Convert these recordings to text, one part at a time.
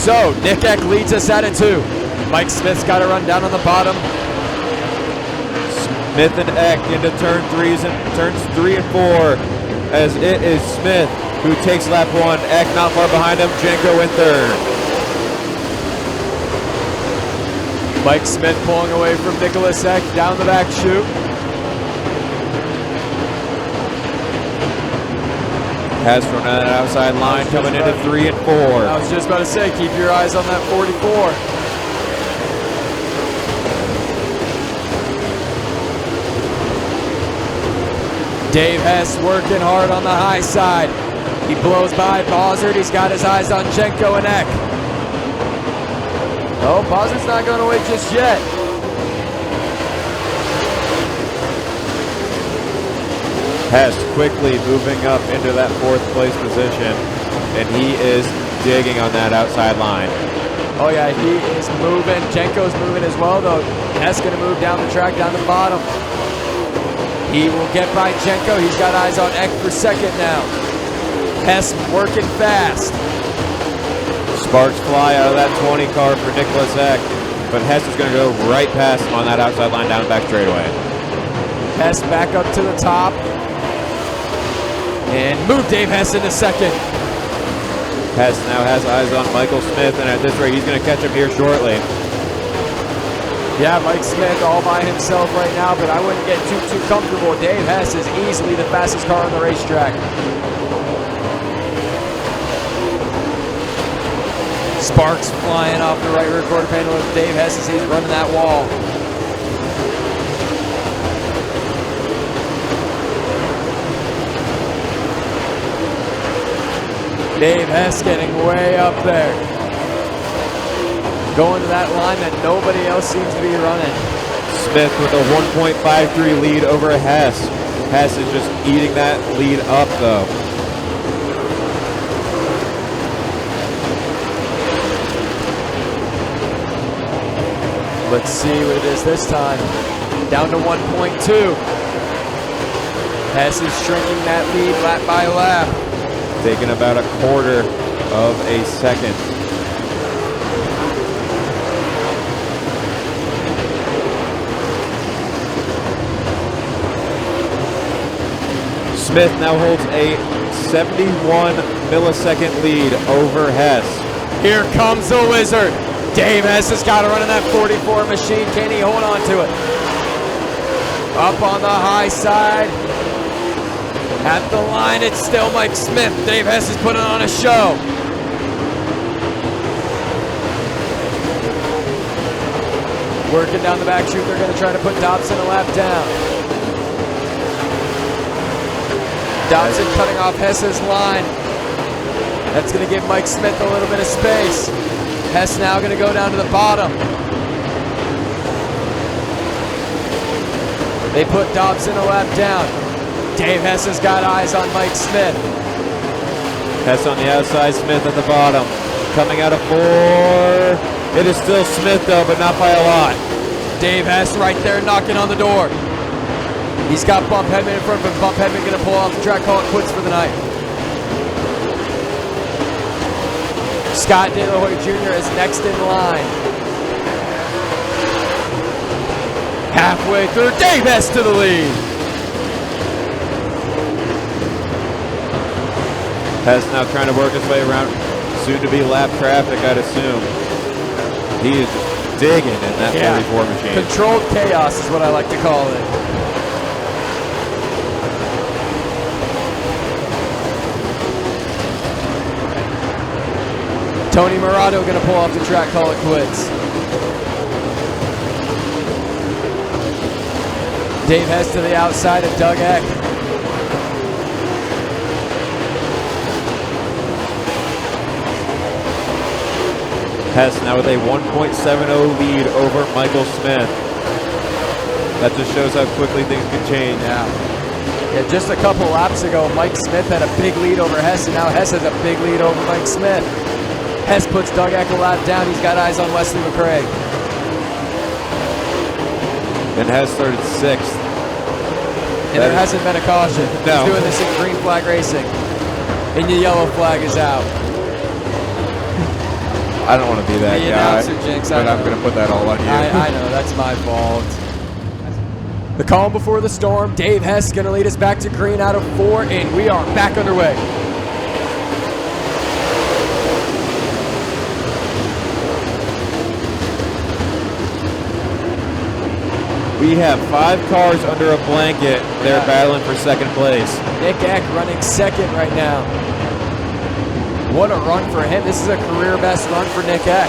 So Nick Eck leads us at a 2. Mike Smith's got to run down on the bottom. Smith and Eck into turns 3 and 4, as it is Smith who takes lap 1. Eck not far behind him. Jenko in third. Mike Smith pulling away from Nicholas Eck down the back chute. Has from that outside line coming into 3 and 4. I was just about to say, keep your eyes on that 44. Dave Hess working hard on the high side. He blows by Bozzard. He's got his eyes on Jenko and Eck. Oh, Bozzard's not going away just yet. Hess quickly moving up into that 4th place position, and he is digging on that outside line. Oh yeah, he is moving. Jenko's moving as well, though. Hess going to move down the track, down the bottom. He will get by Jenko. He's got eyes on Eck for 2nd now. Hess working fast. Sparks fly out of that 20 car for Nicholas Eck, but Hess is going to go right past him on that outside line down the back straightaway. Hess back up to the top. And move Dave Hess into 2nd. Hess now has eyes on Michael Smith, and at this rate, he's going to catch him here shortly. Yeah, Mike Smith all by himself right now, but I wouldn't get too comfortable. Dave Hess is easily the fastest car on the racetrack. Sparks flying off the right rear quarter panel of Dave Hess as he's running that wall. Dave Hess getting way up there. Going to that line that nobody else seems to be running. Smith with a 1.53 lead over Hess. Hess is just eating that lead up, though. Let's see what it is this time. Down to 1.2. Hess is shrinking that lead lap by lap. Taking about a quarter of a second. Smith now holds a 71 millisecond lead over Hess. Here comes the Wizard. Dave Hess has got to run in that 44 machine. Can he hold on to it? Up on the high side. At the line, it's still Mike Smith. Dave Hess is putting on a show. Working down the back chute, they're going to try to put Dobson a lap down. Dobson cutting off Hess's line. That's going to give Mike Smith a little bit of space. Hess now going to go down to the bottom. They put Dobson a lap down. Dave Hess has got eyes on Mike Smith. Hess on the outside, Smith at the bottom. Coming out of 4. It is still Smith, though, but not by a lot. Dave Hess right there knocking on the door. He's got Bump Hedman in front of him. Bump Hedman going to pull off the track, call it quits for the night. Scott De La Hoya Jr. is next in line. Halfway through, Dave Hess to the lead. Hess now trying to work his way around soon-to-be lap traffic, I'd assume. He is just digging in that 44 machine. Controlled chaos is what I like to call it. Tony Murado going to pull off the track, call it quits. Dave Hess to the outside of Doug Eck. Hess now with a 1.70 lead over Michael Smith. That just shows how quickly things can change. Yeah, just a couple laps ago, Mike Smith had a big lead over Hess, and now Hess has a big lead over Mike Smith. Hess puts Doug Eck a lap down. He's got eyes on Wesley McCraig. And Hess started 6th. And there hasn't been a caution. No. He's doing this in green flag racing. And the yellow flag is out. I don't want to be that The guy, announcer jinx, but I I'm know. going to put that all on you. I know, that's my fault. The calm before the storm. Dave Hess going to lead us back to green out of 4, and we are back underway. We have 5 cars under a blanket. They're battling for second place. Nick Eck running second right now. What a run for him. This is a career best run for Nick Eck.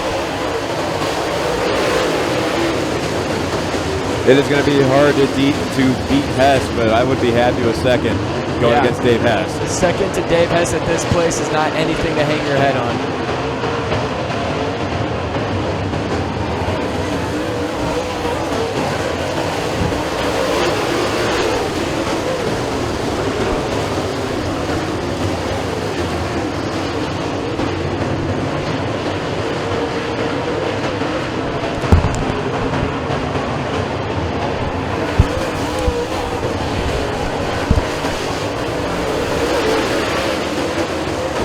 It is going to be hard to beat Hess, but I would be happy with second going against Dave Hess. Second to Dave Hess at this place is not anything to hang your head on.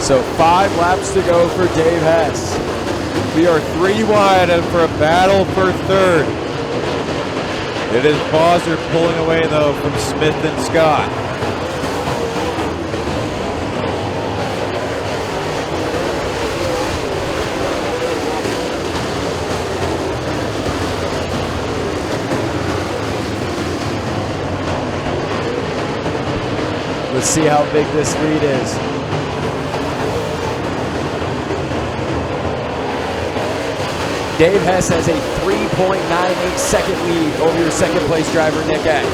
So 5 laps to go for Dave Hess. We are 3 wide and for a battle for third. It is Bosser pulling away though from Smith and Scott. Let's see how big this lead is. Dave Hess has a 3.98 second lead over your second place driver, Nick Eck.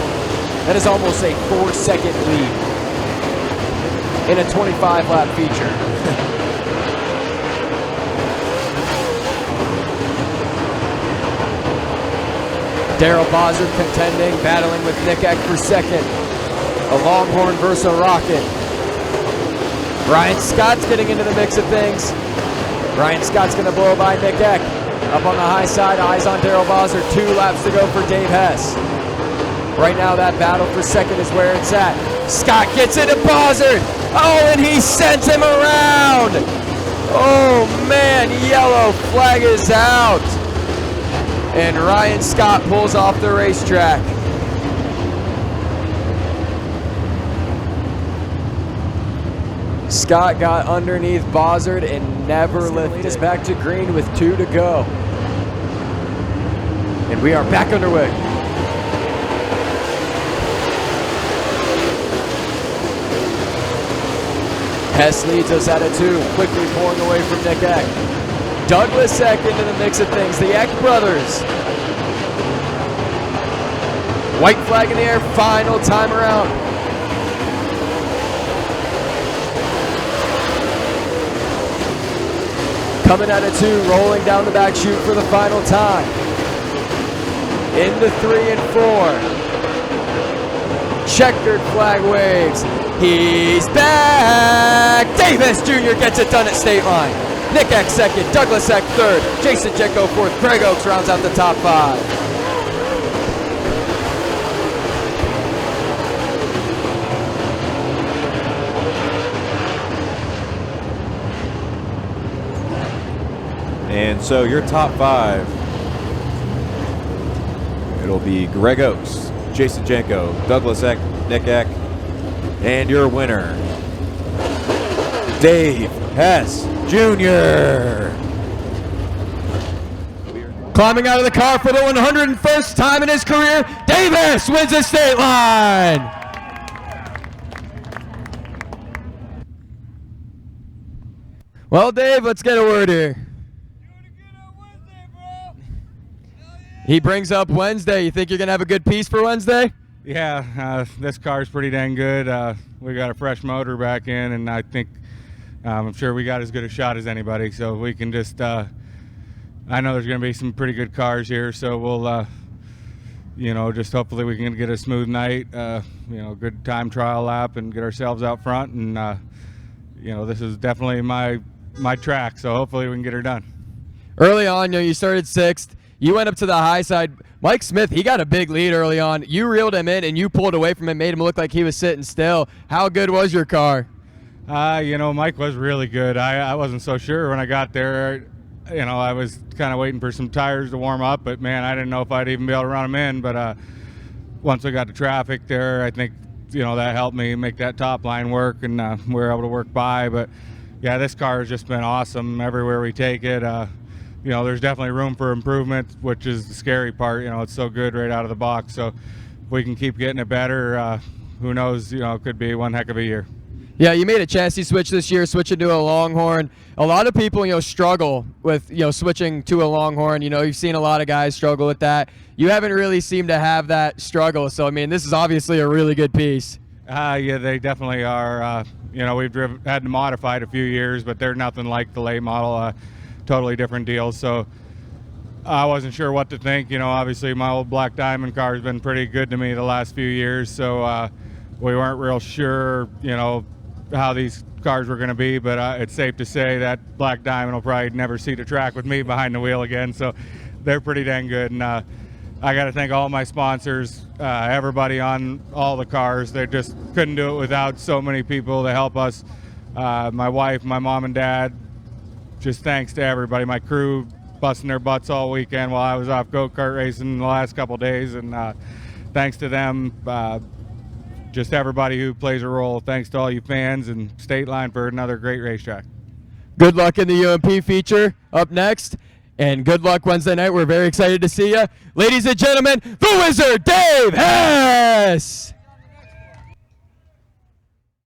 That is almost a 4-second lead in a 25-lap feature. Darrell Bozard contending, battling with Nick Eck for second. A Longhorn versus a Rocket. Ryan Scott's getting into the mix of things. Ryan Scott's going to blow by Nick Eck. Up on the high side, eyes on Darrell Bozard. 2 laps to go for Dave Hess. Right now, that battle for second is where it's at. Scott gets into Bozard. Oh, and he sends him around. Oh, man, yellow flag is out. And Ryan Scott pulls off the racetrack. Scott got underneath Bozard and never lifted us back to green with 2 to go. And we are back underway. Hess leads us at a 2, quickly pulling away from Nick Eck. Douglas Eck into the mix of things, the Eck brothers. White flag in the air, final time around. Coming at a 2, rolling down the back chute for the final time. Into 3 and 4. Checkered flag waves. He's back! Davis Jr. gets it done at Stateline. Nick Eck second, Douglas Eck third, Jason Jenko fourth, Craig Oakes rounds out the top 5. And so your top 5, it'll be Greg Oakes, Jason Jenko, Douglas Eck, Nick Eck, and your winner, Dave Hess Jr. Climbing out of the car for the 101st time in his career, Dave Hess wins the Stateline. Well, Dave, let's get a word here. He brings up Wednesday. You think you're going to have a good piece for Wednesday? Yeah, this car's pretty dang good. We got a fresh motor back in, and I think I'm sure we got as good a shot as anybody. So we can just, I know there's going to be some pretty good cars here, so we'll, just hopefully we can get a smooth night, good time trial lap and get ourselves out front. And, this is definitely my track, so hopefully we can get her done. Early on, you started 6th. You went up to the high side. Mike Smith, he got a big lead early on. You reeled him in, and you pulled away from him, made him look like he was sitting still. How good was your car? Mike was really good. I wasn't so sure when I got there. you know, I was kind of waiting for some tires to warm up, but man, I didn't know if I'd even be able to run them in. But once we got to traffic there, I think, you know, that helped me make that top line work, and we were able to work by. But yeah, this car has just been awesome everywhere we take it. You know, there's definitely room for improvement, which is the scary part. You know, it's so good right out of the box. So if we can keep getting it better, who knows, you know, it could be one heck of a year. Yeah, you made a chassis switch this year, switching to a Longhorn. A lot of people, you know, struggle with, you know, switching to a Longhorn. You know, you've seen a lot of guys struggle with that. You haven't really seemed to have that struggle. So, I mean, this is obviously a really good piece. Yeah, they definitely are. You know, we've had to modify it a few years, but they're nothing like the late model. Totally different deal. So I wasn't sure what to think. You know, obviously my old Black Diamond car has been pretty good to me the last few years. So we weren't real sure, you know, how these cars were going to be, but it's safe to say that Black Diamond will probably never see the track with me behind the wheel again. So they're pretty dang good. And I got to thank all my sponsors, everybody on all the cars. They just couldn't do it without so many people to help us. My wife, my mom and dad, just thanks to everybody. My crew busting their butts all weekend while I was off go-kart racing the last couple days, and thanks to them. Just everybody who plays a role. Thanks to all you fans, and Stateline for another great racetrack. Good luck in the UMP feature up next, and good luck Wednesday night. We're very excited to see you. Ladies and gentlemen, the Wizard, Dave Hess!